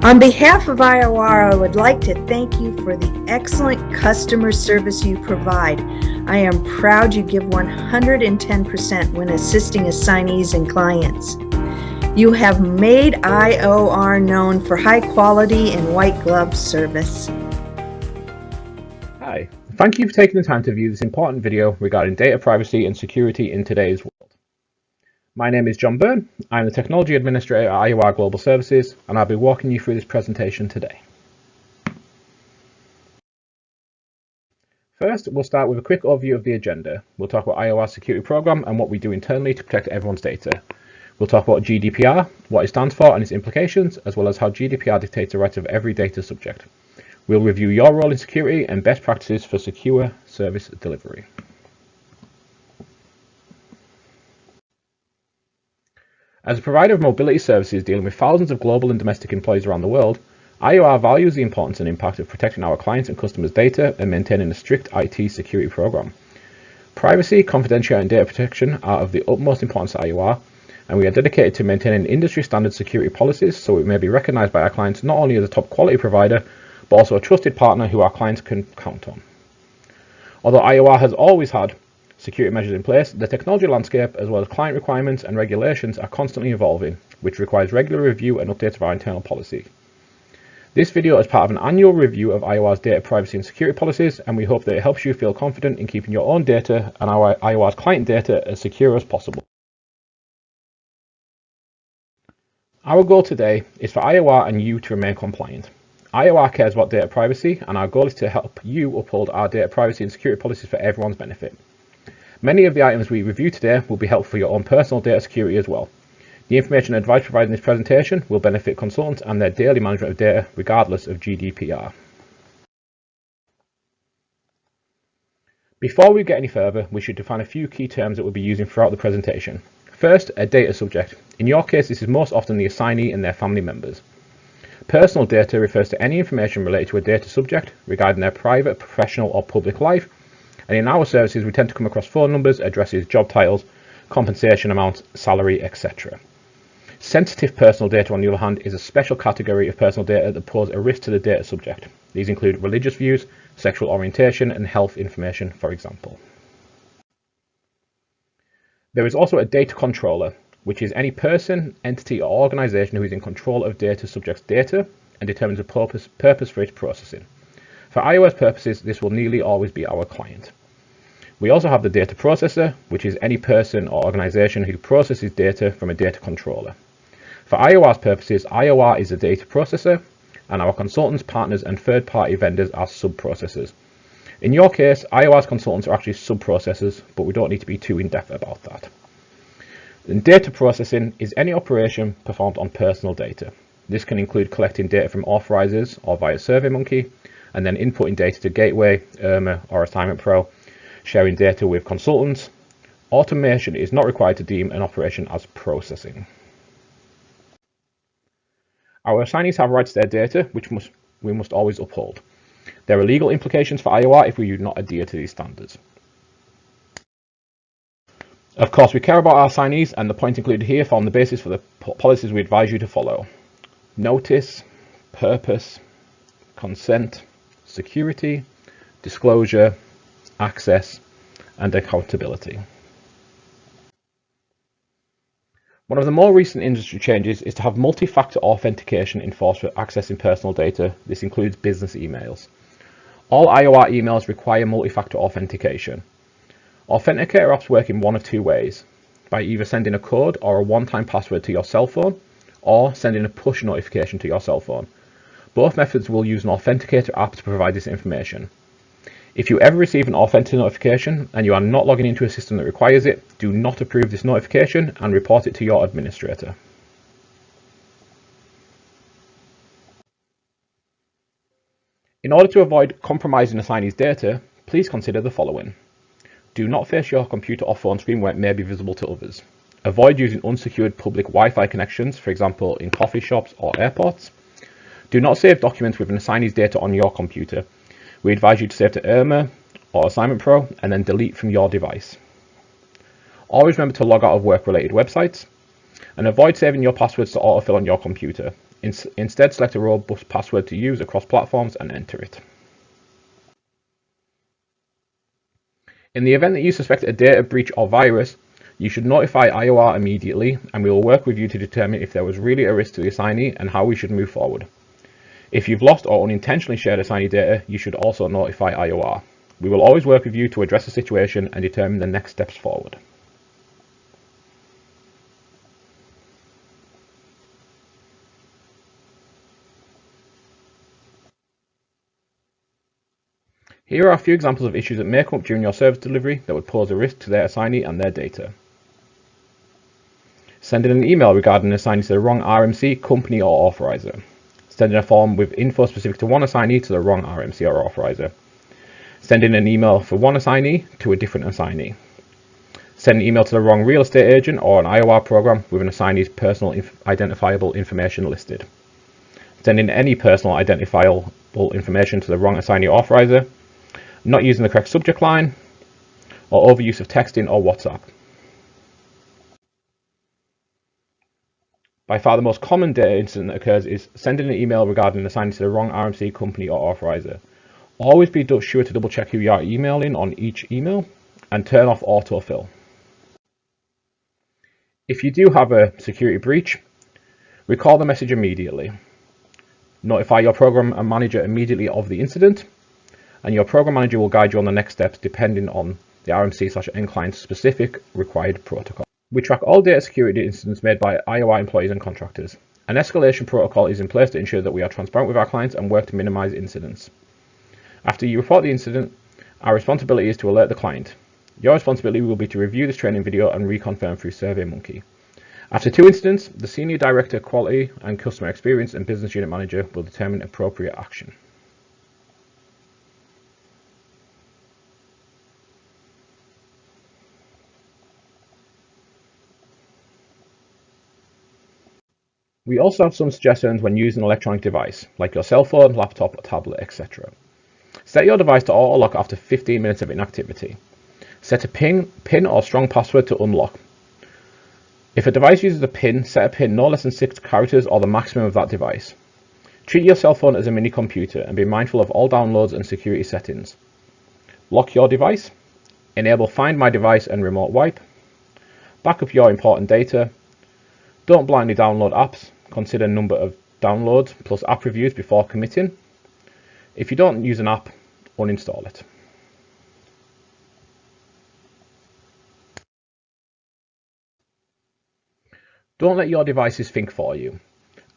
On behalf of IOR, I would like to thank you for the excellent customer service you provide. I am proud you give 110% when assisting assignees and clients. You have made IOR known for high quality and white glove service. Hi, thank you for taking the time to view this important video regarding data privacy and security in today's world. My name is John Byrne. I'm the Technology Administrator at IOR Global Services, and I'll be walking you through this presentation today. First, we'll start with a quick overview of the agenda. We'll talk about IOR's security program and what we do internally to protect everyone's data. We'll talk about GDPR, what it stands for and its implications, as well as how GDPR dictates the rights of every data subject. We'll review your role in security and best practices for secure service delivery. As a provider of mobility services dealing with thousands of global and domestic employees around the world, IOR values the importance and impact of protecting our clients' and customers' data and maintaining a strict IT security program. Privacy, confidentiality and data protection are of the utmost importance to IOR, and we are dedicated to maintaining industry standard security policies so we may be recognised by our clients not only as a top quality provider, but also a trusted partner who our clients can count on. Although IOR has always had security measures in place, the technology landscape as well as client requirements and regulations are constantly evolving, which requires regular review and updates of our internal policy. This video is part of an annual review of IOR's data privacy and security policies, and we hope that it helps you feel confident in keeping your own data and our IOR's client data as secure as possible. Our goal today is for IOR and you to remain compliant. IOR cares about data privacy, and our goal is to help you uphold our data privacy and security policies for everyone's benefit. Many of the items we review today will be helpful for your own personal data security as well. The information and advice provided in this presentation will benefit consultants and their daily management of data regardless of GDPR. Before we get any further, we should define a few key terms that we'll be using throughout the presentation. First, a data subject. In your case, this is most often the assignee and their family members. Personal data refers to any information related to a data subject regarding their private, professional or public life. And in our services, we tend to come across phone numbers, addresses, job titles, compensation amounts, salary, etc. Sensitive personal data, on the other hand, is a special category of personal data that pose a risk to the data subject. These include religious views, sexual orientation, and health information, for example. There is also a data controller, which is any person, entity, or organization who is in control of data subject's data and determines the purpose for its processing. For iOS purposes, this will nearly always be our client. We also have the data processor, which is any person or organization who processes data from a data controller. For IOR's purposes, IOR is a data processor, and our consultants, partners, and third-party vendors are sub-processors. In your case, IOR's consultants are actually sub-processors, but we don't need to be too in-depth about that. And data processing is any operation performed on personal data. This can include collecting data from authorizers or via SurveyMonkey, and then inputting data to Gateway, IRMA, or Assignment Pro, sharing data with consultants. Automation is not required to deem an operation as processing. Our assignees have rights to their data, which we must always uphold. There are legal implications for IOR if we do not adhere to these standards. Of course, we care about our assignees, and the points included here form the basis for the policies we advise you to follow. Notice, purpose, consent, security, disclosure, access, and accountability. One of the more recent industry changes is to have multi-factor authentication enforced for accessing personal data. This includes business emails. All IOR emails require multi-factor authentication. Authenticator apps work in one of two ways, by either sending a code or a one-time password to your cell phone, or sending a push notification to your cell phone. Both methods will use an authenticator app to provide this information. If you ever receive an authenticator notification and you are not logging into a system that requires it, do not approve this notification and report it to your administrator. In order to avoid compromising assignees' data, please consider the following. Do not face your computer or phone screen where it may be visible to others. Avoid using unsecured public Wi-Fi connections, for example in coffee shops or airports. Do not save documents with an assignee's data on your computer. We advise you to save to IRMA or Assignment Pro and then delete from your device. Always remember to log out of work-related websites and avoid saving your passwords to autofill on your computer. Instead, select a robust password to use across platforms and enter it. In the event that you suspect a data breach or virus, you should notify IOR immediately, and we will work with you to determine if there was really a risk to the assignee and how we should move forward. If you've lost or unintentionally shared assignee data, you should also notify IOR. We will always work with you to address the situation and determine the next steps forward. Here are a few examples of issues that may come up during your service delivery that would pose a risk to their assignee and their data. Sending an email regarding an assignee to the wrong RMC, company or authorizer. Sending a form with info specific to one assignee to the wrong RMC or authorizer. Sending an email for one assignee to a different assignee. Sending an email to the wrong real estate agent or an IOR program with an assignee's personal identifiable information listed. Sending any personal identifiable information to the wrong assignee or authorizer. Not using the correct subject line, or overuse of texting or WhatsApp. By far the most common data incident that occurs is sending an email regarding an assignee to the wrong RMC, company or authorizer. Always be sure to double check who you are emailing on each email and turn off autofill. If you do have a security breach, recall the message immediately. Notify your program manager immediately of the incident, and your program manager will guide you on the next steps depending on the RMC/end client's specific required protocol. We track all data security incidents made by IOR employees and contractors. An escalation protocol is in place to ensure that we are transparent with our clients and work to minimize incidents. After you report the incident, our responsibility is to alert the client. Your responsibility will be to review this training video and reconfirm through SurveyMonkey. After 2 incidents, the Senior Director Quality and Customer Experience and Business Unit Manager will determine appropriate action. We also have some suggestions when using an electronic device, like your cell phone, laptop, tablet, etc. Set your device to auto-lock after 15 minutes of inactivity. Set a PIN or strong password to unlock. If a device uses a PIN, set a PIN no less than 6 characters or the maximum of that device. Treat your cell phone as a mini computer and be mindful of all downloads and security settings. Lock your device. Enable Find My Device and Remote Wipe. Back up your important data. Don't blindly download apps. Consider number of downloads plus app reviews before committing. If you don't use an app, uninstall it. Don't let your devices think for you.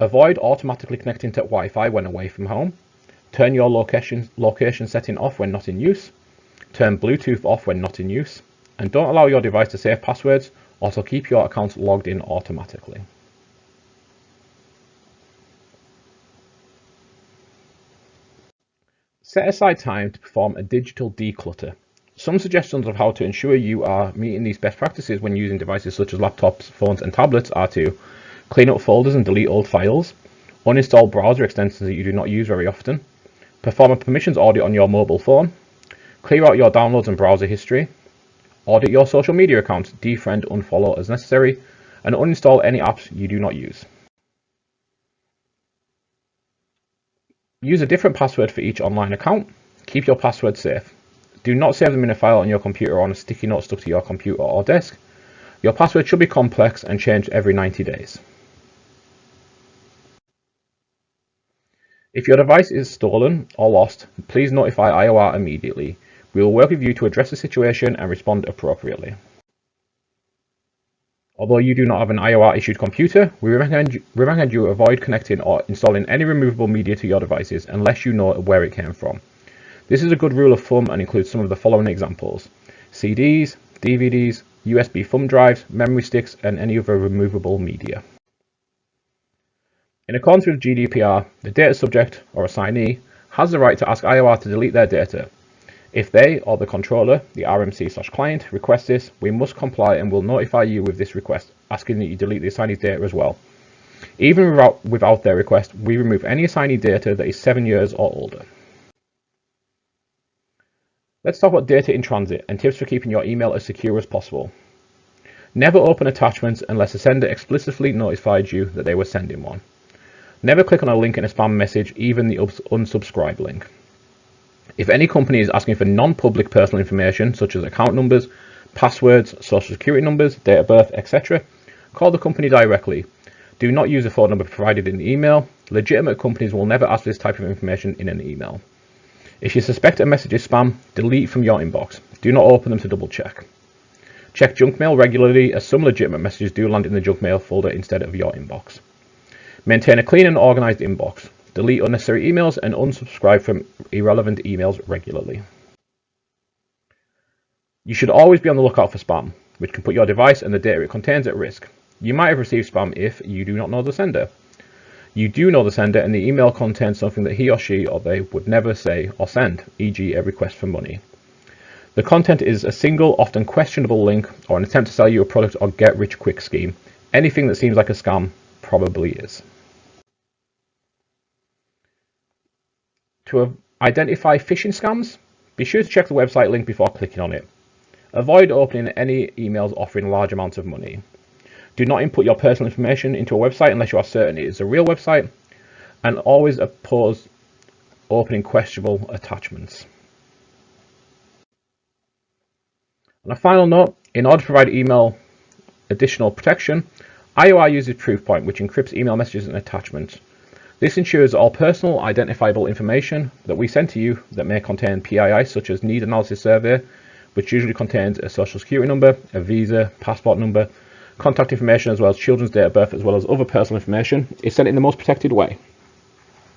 Avoid automatically connecting to Wi-Fi when away from home. Turn your location setting off when not in use. Turn Bluetooth off when not in use. And don't allow your device to save passwords or to keep your accounts logged in automatically. Set aside time to perform a digital declutter. Some suggestions of how to ensure you are meeting these best practices when using devices such as laptops, phones and tablets are to clean up folders and delete old files, uninstall browser extensions that you do not use very often, perform a permissions audit on your mobile phone, clear out your downloads and browser history, audit your social media accounts, defriend, unfollow as necessary, and uninstall any apps you do not use. Use a different password for each online account. Keep your passwords safe. Do not save them in a file on your computer or on a sticky note stuck to your computer or desk. Your password should be complex and changed every 90 days. If your device is stolen or lost, please notify IOR immediately. We will work with you to address the situation and respond appropriately. Although you do not have an IOR issued computer, we recommend you avoid connecting or installing any removable media to your devices unless you know where it came from. This is a good rule of thumb and includes some of the following examples: CDs, DVDs, USB thumb drives, memory sticks, and any other removable media. In accordance with GDPR, the data subject or assignee has the right to ask IOR to delete their data. If they or the controller, the RMC/client, request this, we must comply and will notify you with this request, asking that you delete the assignee's data as well. Even without their request, we remove any assignee data that is 7 years or older. Let's talk about data in transit and tips for keeping your email as secure as possible. Never open attachments unless the sender explicitly notified you that they were sending one. Never click on a link in a spam message, even the unsubscribe link. If any company is asking for non-public personal information, such as account numbers, passwords, social security numbers, date of birth, etc., call the company directly. Do not use the phone number provided in the email. Legitimate companies will never ask for this type of information in an email. If you suspect a message is spam, delete from your inbox. Do not open them to double check. Check junk mail regularly, as some legitimate messages do land in the junk mail folder instead of your inbox. Maintain a clean and organized inbox. Delete unnecessary emails and unsubscribe from irrelevant emails regularly. You should always be on the lookout for spam, which can put your device and the data it contains at risk. You might have received spam if you do not know the sender. You do know the sender and the email contains something that he or she or they would never say or send, e.g. a request for money. The content is a single, often questionable link or an attempt to sell you a product or get-rich-quick scheme. Anything that seems like a scam probably is. To identify phishing scams, be sure to check the website link before clicking on it. Avoid opening any emails offering large amounts of money. Do not input your personal information into a website unless you are certain it is a real website, and always oppose opening questionable attachments. On a final note, in order to provide email additional protection, IOR uses Proofpoint, which encrypts email messages and attachments. This ensures all personal identifiable information that we send to you that may contain PII, such as need analysis survey, which usually contains a social security number, a visa, passport number, contact information, as well as children's date of birth, as well as other personal information, is sent in the most protected way.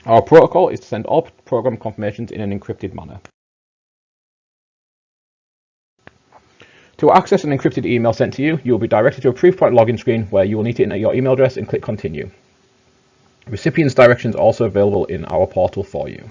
Our protocol is to send all program confirmations in an encrypted manner. To access an encrypted email sent to you, you will be directed to a Proofpoint login screen where you will need to enter your email address and click continue. Recipient's directions are also available in our portal for you.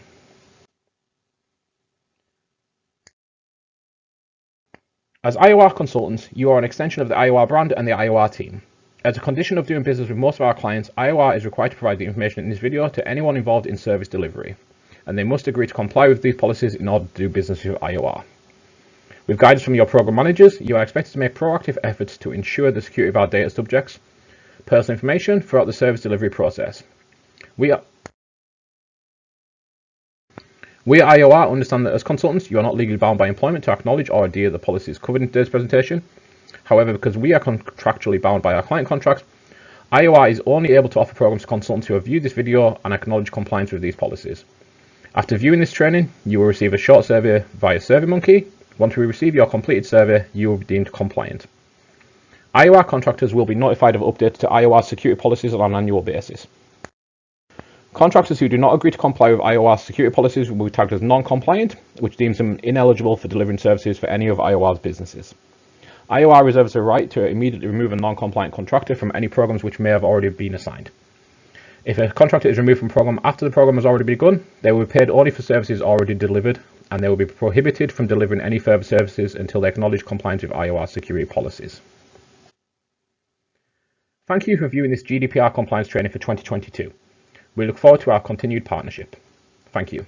As IOR consultants, you are an extension of the IOR brand and the IOR team. As a condition of doing business with most of our clients, IOR is required to provide the information in this video to anyone involved in service delivery, and they must agree to comply with these policies in order to do business with IOR. With guidance from your program managers, you are expected to make proactive efforts to ensure the security of our data subjects' personal information throughout the service delivery process. We at IOR understand that as consultants, you are not legally bound by employment to acknowledge or adhere to the policies covered in today's presentation. However, because we are contractually bound by our client contracts, IOR is only able to offer programs to consultants who have viewed this video and acknowledge compliance with these policies. After viewing this training, you will receive a short survey via SurveyMonkey. Once we receive your completed survey, you will be deemed compliant. IOR contractors will be notified of updates to IOR security policies on an annual basis. Contractors who do not agree to comply with IOR security policies will be tagged as non-compliant, which deems them ineligible for delivering services for any of IOR's businesses. IOR reserves the right to immediately remove a non-compliant contractor from any programs which may have already been assigned. If a contractor is removed from a program after the program has already begun, they will be paid only for services already delivered, and they will be prohibited from delivering any further services until they acknowledge compliance with IOR security policies. Thank you for viewing this GDPR compliance training for 2022. We look forward to our continued partnership. Thank you.